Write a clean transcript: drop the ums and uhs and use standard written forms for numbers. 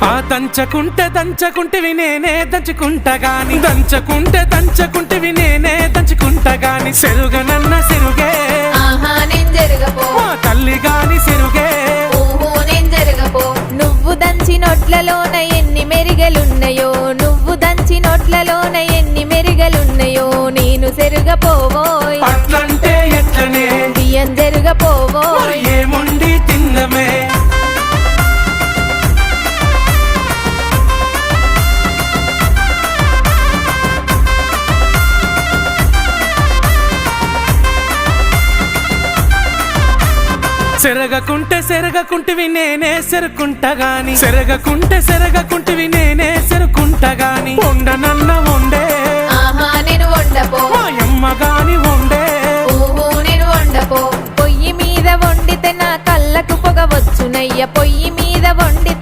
ఆ దంచకుంటే నేనే దంచుకుంటా గాని దంచకుంటే నేనే దంచుకుంటా గాని సెరుగనన్న సెరుగే ఆహా నేను జరగపో మా తల్లి గాని సెరుగే ఓహో నేను జరగపో నువ్వు దంచి నోట్లలోన ఎన్ని మెరిగలున్నాయో నువ్వు దంచి నోట్లలోన ఎన్ని మెరిగలున్నాయో నేను సెరుగపోవోయ్ అట్లంటే ఎట్లనే బియ్యం జరగపోవోయ్ ఏముండి తిన్నమే సెరగకుంటివి నేనే సెరుకుంటా గాని సెరగకుంటివి నేనే సెరుకుంటా గాని వండనన్న వండే ఆహా నేను వండపో మాయమ్మ గాని వండే ఓహో నేను వండపో పొయ్యి మీద వండితే నా కళ్ళకు పొగ వచ్చునయ్య పొయ్యి మీద వండితే